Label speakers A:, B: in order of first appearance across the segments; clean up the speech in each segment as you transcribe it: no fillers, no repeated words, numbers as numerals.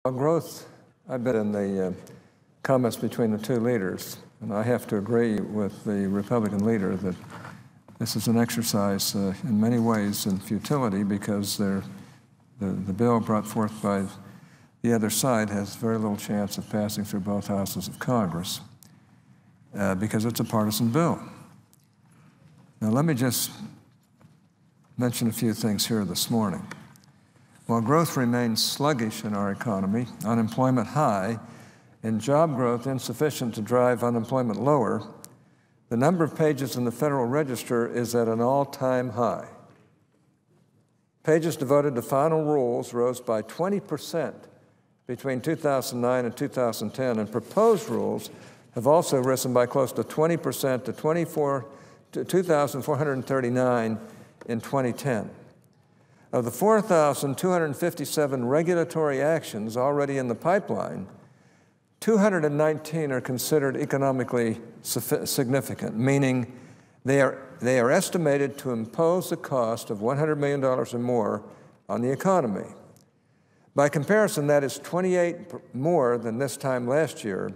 A: Well, growth, I've been in the comments between the two leaders, and I have to agree with the Republican leader that this is an exercise in many ways in futility because the bill brought forth by the other side has very little chance of passing through both houses of Congress because it's a partisan bill. Now, let me just mention a few things here this morning. While growth remains sluggish in our economy, unemployment high, and job growth insufficient to drive unemployment lower, the number of pages in the Federal Register is at an all-time high. Pages devoted to final rules rose by 20% between 2009 and 2010, and proposed rules have also risen by close to 20% to 2,439 in 2010. Of the 4,257 regulatory actions already in the pipeline, 219 are considered economically significant, meaning they are estimated to impose a cost of $100 million or more on the economy. By comparison, that is 28 more than this time last year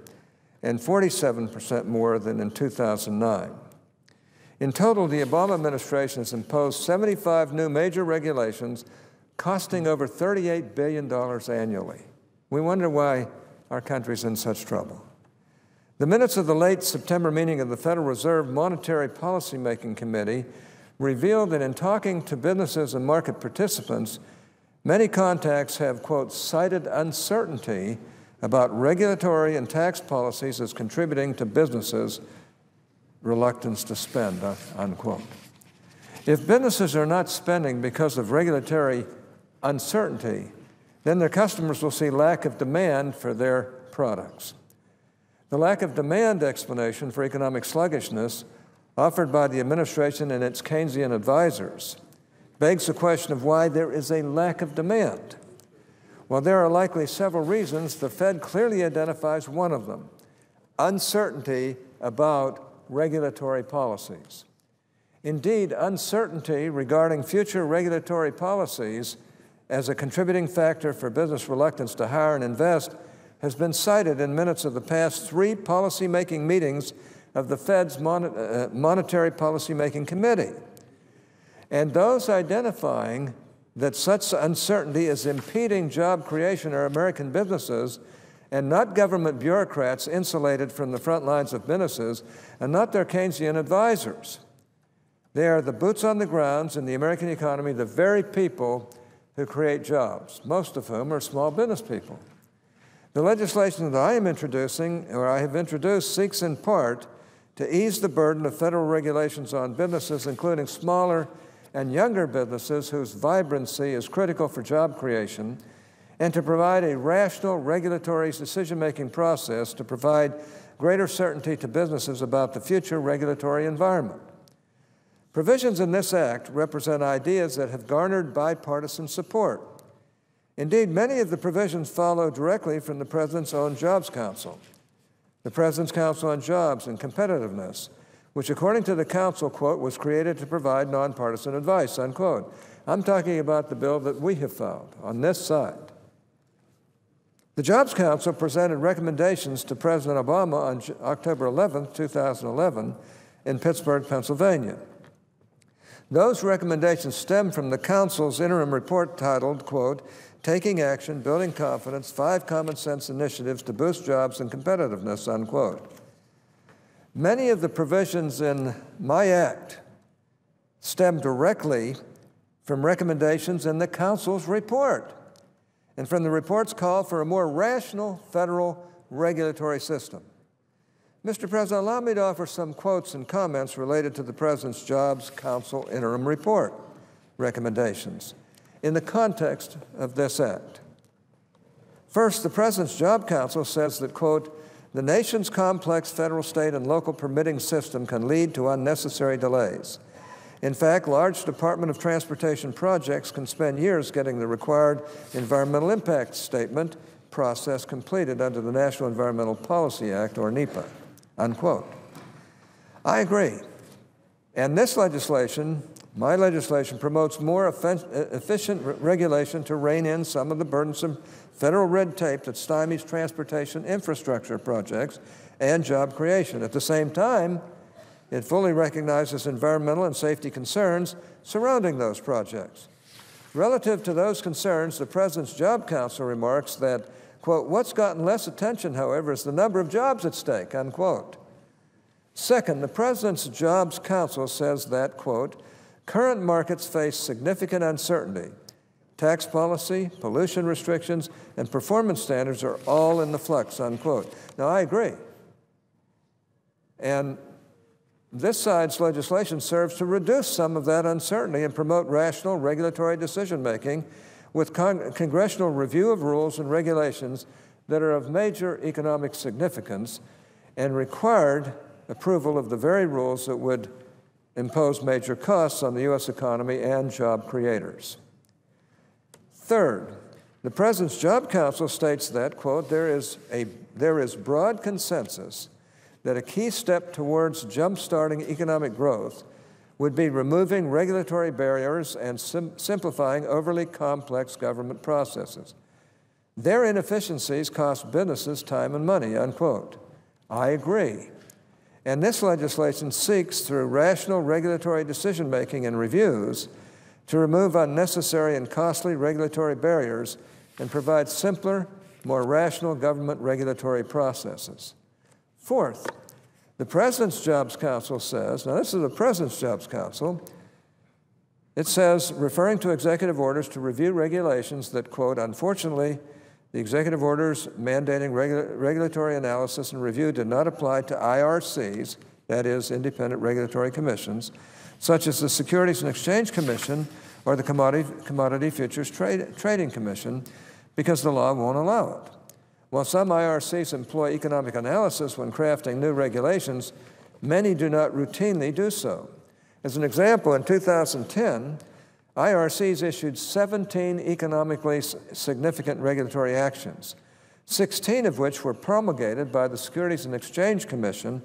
A: and 47% more than in 2009. In total, the Obama administration has imposed 75 new major regulations costing over $38 billion annually. We wonder why our country's in such trouble. The minutes of the late September meeting of the Federal Reserve Monetary Policymaking Committee revealed that in talking to businesses and market participants, many contacts have, quote, cited uncertainty about regulatory and tax policies as contributing to businesses' reluctance to spend, unquote. If businesses are not spending because of regulatory uncertainty, then their customers will see lack of demand for their products. The lack of demand explanation for economic sluggishness offered by the administration and its Keynesian advisors begs the question of why there is a lack of demand. While there are likely several reasons, the Fed clearly identifies one of them: uncertainty about regulatory policies. Indeed, uncertainty regarding future regulatory policies as a contributing factor for business reluctance to hire and invest has been cited in minutes of the past 3 policymaking meetings of the Fed's Monetary Policymaking Committee. And those identifying that such uncertainty is impeding job creation are American businesses and not government bureaucrats insulated from the front lines of businesses, and not their Keynesian advisors. They are the boots on the ground in the American economy, the very people who create jobs, most of whom are small business people. The legislation that I am introducing, or I have introduced, seeks in part to ease the burden of federal regulations on businesses, including smaller and younger businesses whose vibrancy is critical for job creation, and to provide a rational regulatory decision-making process to provide greater certainty to businesses about the future regulatory environment. Provisions in this act represent ideas that have garnered bipartisan support. Indeed, many of the provisions follow directly from the President's own Jobs Council, the President's Council on Jobs and Competitiveness, which, according to the Council, quote, was created to provide nonpartisan advice, unquote. I'm talking about the bill that we have filed on this side. The Jobs Council presented recommendations to President Obama on October 11, 2011, in Pittsburgh, Pennsylvania. Those recommendations stem from the Council's interim report titled, quote, Taking Action, Building Confidence, 5 Common Sense Initiatives to Boost Jobs and Competitiveness, unquote. Many of the provisions in my act stem directly from recommendations in the Council's report and from the report's call for a more rational federal regulatory system. Mr. President, allow me to offer some quotes and comments related to the President's Jobs Council interim report recommendations in the context of this act. First, the President's Job Council says that, quote, the nation's complex federal, state, and local permitting system can lead to unnecessary delays. In fact, large Department of Transportation projects can spend years getting the required environmental impact statement process completed under the National Environmental Policy Act, or NEPA, unquote. I agree. And this legislation My legislation promotes more efficient regulation to rein in some of the burdensome federal red tape that stymies transportation infrastructure projects and job creation. At the same time, it fully recognizes environmental and safety concerns surrounding those projects. Relative to those concerns, the President's Job Council remarks that, quote, what's gotten less attention, however, is the number of jobs at stake, unquote. Second, the President's Jobs Council says that, quote, current markets face significant uncertainty. Tax policy, pollution restrictions, and performance standards are all in the flux, unquote. Now, I agree. And this side's legislation serves to reduce some of that uncertainty and promote rational regulatory decision-making with congressional review of rules and regulations that are of major economic significance and required approval of the very rules that would impose major costs on the U.S. economy and job creators. Third, the President's Job Council states that, quote, there is broad consensus that a key step towards jump-starting economic growth would be removing regulatory barriers and simplifying overly complex government processes. Their inefficiencies cost businesses time and money, unquote. I agree. And this legislation seeks, through rational regulatory decision-making and reviews, to remove unnecessary and costly regulatory barriers and provide simpler, more rational government regulatory processes. Fourth, the President's Jobs Council says, now this is the President's Jobs Council, it says, referring to executive orders to review regulations that, quote, unfortunately, the executive orders mandating regulatory analysis and review did not apply to IRCs, that is, independent regulatory commissions, such as the Securities and Exchange Commission or the Commodity Futures Trading Commission, because the law won't allow it. While some IRCs employ economic analysis when crafting new regulations, many do not routinely do so. As an example, in 2010, IRCs issued 17 economically significant regulatory actions, 16 of which were promulgated by the Securities and Exchange Commission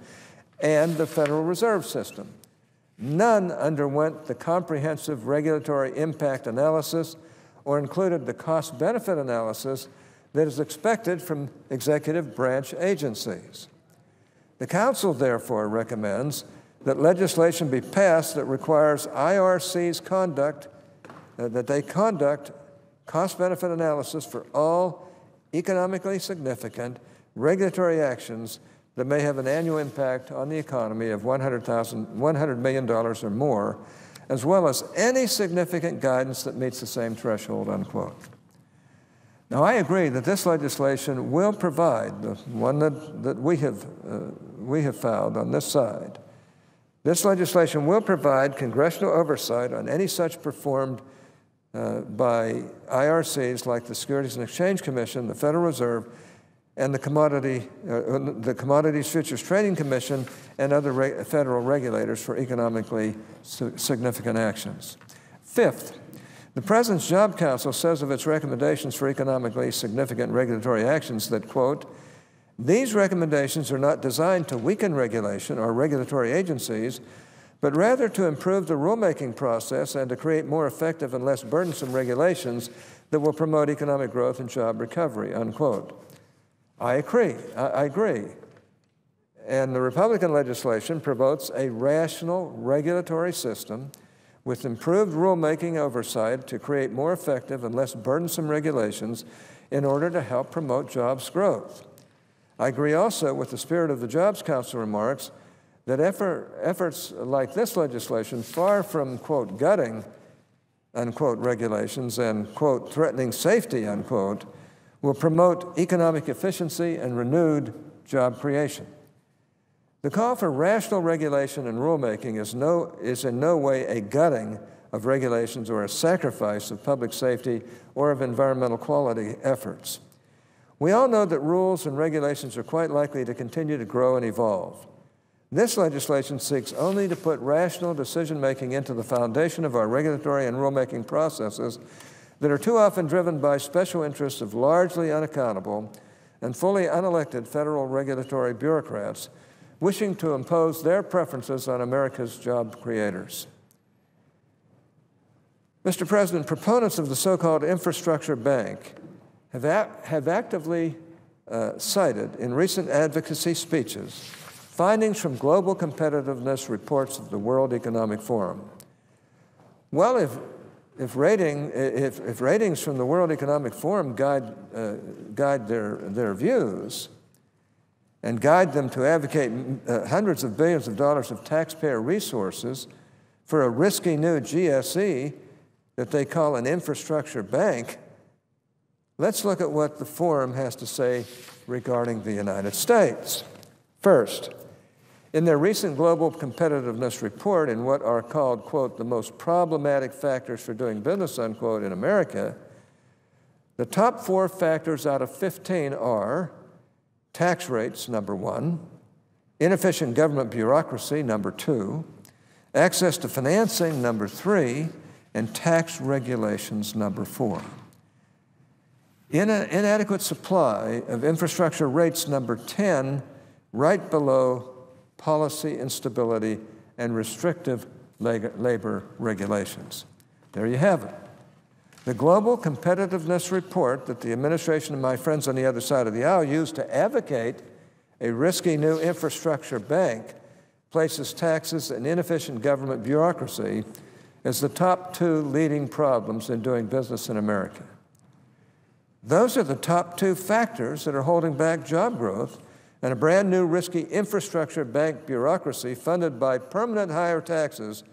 A: and the Federal Reserve System. None underwent the comprehensive regulatory impact analysis or included the cost-benefit analysis that is expected from executive branch agencies. The Council, therefore, recommends that legislation be passed that requires IRCs that they conduct cost-benefit analysis for all economically significant regulatory actions that may have an annual impact on the economy of $100 million or more, as well as any significant guidance that meets the same threshold, unquote. Now, I agree that this legislation will provide, the one that we have found on this side, this legislation will provide congressional oversight on any such performed by IRCs like the Securities and Exchange Commission, the Federal Reserve, and the Commodities Futures Trading Commission and other federal regulators for economically significant actions. Fifth, the President's Job Council says of its recommendations for economically significant regulatory actions that, quote, these recommendations are not designed to weaken regulation or regulatory agencies, but rather to improve the rulemaking process and to create more effective and less burdensome regulations that will promote economic growth and job recovery, unquote. I agree. And the Republican legislation promotes a rational regulatory system with improved rulemaking oversight to create more effective and less burdensome regulations in order to help promote jobs growth. I agree also with the spirit of the Jobs Council remarks that efforts like this legislation, far from, quote, gutting, unquote, regulations and, quote, threatening safety, unquote, will promote economic efficiency and renewed job creation. The call for rational regulation and rulemaking is in no way a gutting of regulations or a sacrifice of public safety or of environmental quality efforts. We all know that rules and regulations are quite likely to continue to grow and evolve. This legislation seeks only to put rational decision-making into the foundation of our regulatory and rulemaking processes that are too often driven by special interests of largely unaccountable and fully unelected federal regulatory bureaucrats wishing to impose their preferences on America's job creators. Mr. President, proponents of the so-called infrastructure bank have actively cited in recent advocacy speeches findings from global competitiveness reports of the World Economic Forum. Well, if ratings from the World Economic Forum guide their views and guide them to advocate hundreds of billions of dollars of taxpayer resources for a risky new GSE that they call an infrastructure bank, let's look at what the forum has to say regarding the United States. First, in their recent global competitiveness report, in what are called, quote, the most problematic factors for doing business, unquote, in America, the top 4 factors out of 15 are tax rates, number 1, inefficient government bureaucracy, number 2, access to financing, number 3, and tax regulations, number 4. Inadequate supply of infrastructure rates, number 10, right below policy instability and restrictive labor regulations. There you have it. The Global Competitiveness Report that the administration and my friends on the other side of the aisle used to advocate a risky new infrastructure bank places taxes and inefficient government bureaucracy as the top 2 leading problems in doing business in America. Those are the top 2 factors that are holding back job growth, and a brand new risky infrastructure bank bureaucracy funded by permanent higher taxes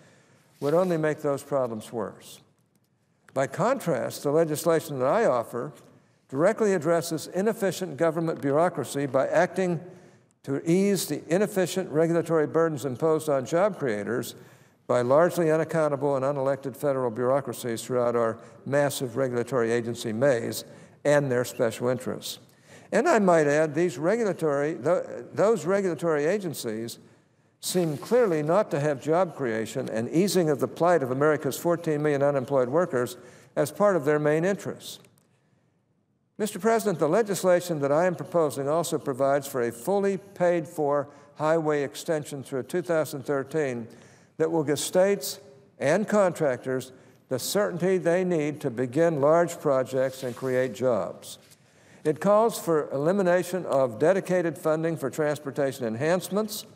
A: would only make those problems worse. By contrast, the legislation that I offer directly addresses inefficient government bureaucracy by acting to ease the inefficient regulatory burdens imposed on job creators by largely unaccountable and unelected federal bureaucracies throughout our massive regulatory agency maze and their special interests. And I might add, those regulatory agencies seem clearly not to have job creation and easing of the plight of America's 14 million unemployed workers as part of their main interests. Mr. President, the legislation that I am proposing also provides for a fully paid-for highway extension through 2013 that will give states and contractors the certainty they need to begin large projects and create jobs. It calls for elimination of dedicated funding for transportation enhancements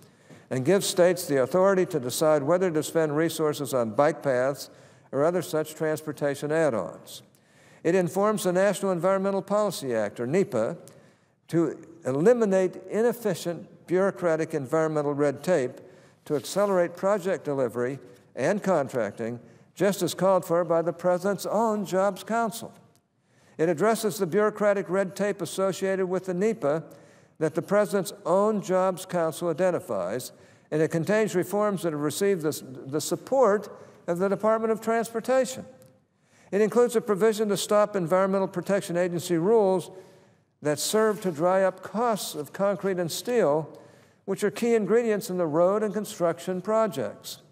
A: and gives states the authority to decide whether to spend resources on bike paths or other such transportation add-ons. It informs the National Environmental Policy Act, or NEPA, to eliminate inefficient bureaucratic environmental red tape to accelerate project delivery and contracting, just as called for by the President's own Jobs Council. It addresses the bureaucratic red tape associated with the NEPA that the President's own Jobs Council identifies, and it contains reforms that have received the support of the Department of Transportation. It includes a provision to stop Environmental Protection Agency rules that serve to dry up costs of concrete and steel, which are key ingredients in the road and construction projects.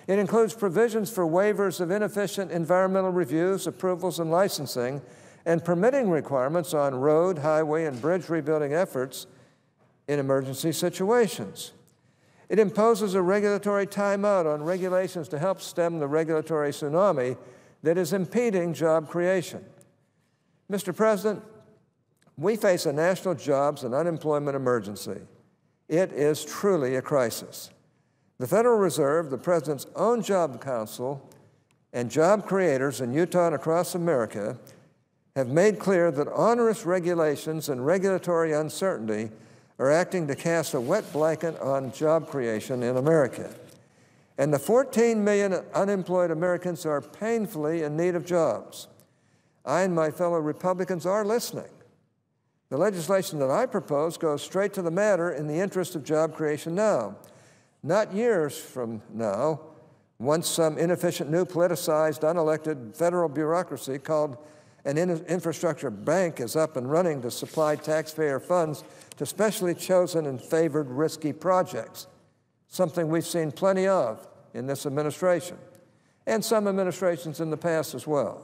A: It includes provisions for waivers of inefficient environmental reviews, approvals, and licensing, and permitting requirements on road, highway, and bridge rebuilding efforts in emergency situations. It imposes a regulatory timeout on regulations to help stem the regulatory tsunami that is impeding job creation. Mr. President, we face a national jobs and unemployment emergency. It is truly a crisis. The Federal Reserve, the President's own Job Council, and job creators in Utah and across America have made clear that onerous regulations and regulatory uncertainty are acting to cast a wet blanket on job creation in America. And the 14 million unemployed Americans are painfully in need of jobs. I and my fellow Republicans are listening. The legislation that I propose goes straight to the matter in the interest of job creation now, not years from now, once some inefficient, new, politicized, unelected federal bureaucracy called an infrastructure bank is up and running to supply taxpayer funds to specially chosen and favored risky projects, something we've seen plenty of in this administration, and some administrations in the past as well.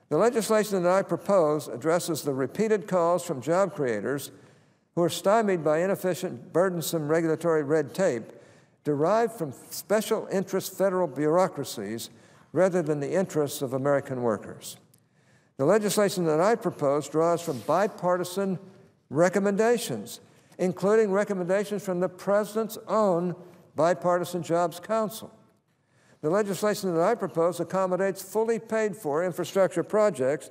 A: The legislation that I propose addresses the repeated calls from job creators who are stymied by inefficient, burdensome regulatory red tape derived from special interest federal bureaucracies rather than the interests of American workers. The legislation that I propose draws from bipartisan recommendations, including recommendations from the President's own Bipartisan Jobs Council. The legislation that I propose accommodates fully paid-for infrastructure projects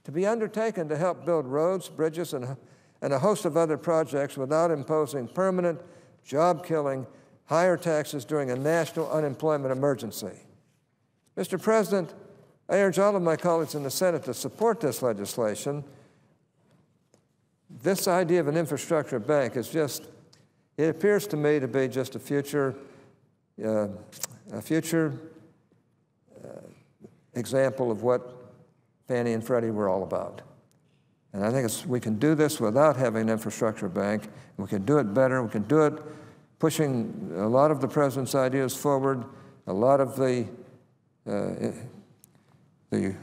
A: to be undertaken to help build roads, bridges, and a host of other projects without imposing permanent, job-killing, higher taxes during a national unemployment emergency. Mr. President, I urge all of my colleagues in the Senate to support this legislation. This idea of an infrastructure bank is just, it appears to me to be just a future example of what Fannie and Freddie were all about. And I think we can do this without having an infrastructure bank. We can do it better. We can do it pushing a lot of the President's ideas forward, a lot of the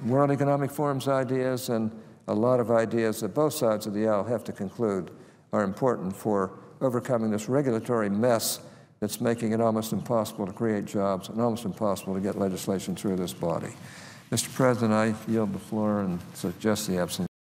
A: World Economic Forum's ideas, and a lot of ideas that both sides of the aisle have to conclude are important for overcoming this regulatory mess that's making it almost impossible to create jobs and almost impossible to get legislation through this body. Mr. President, I yield the floor and suggest the absence.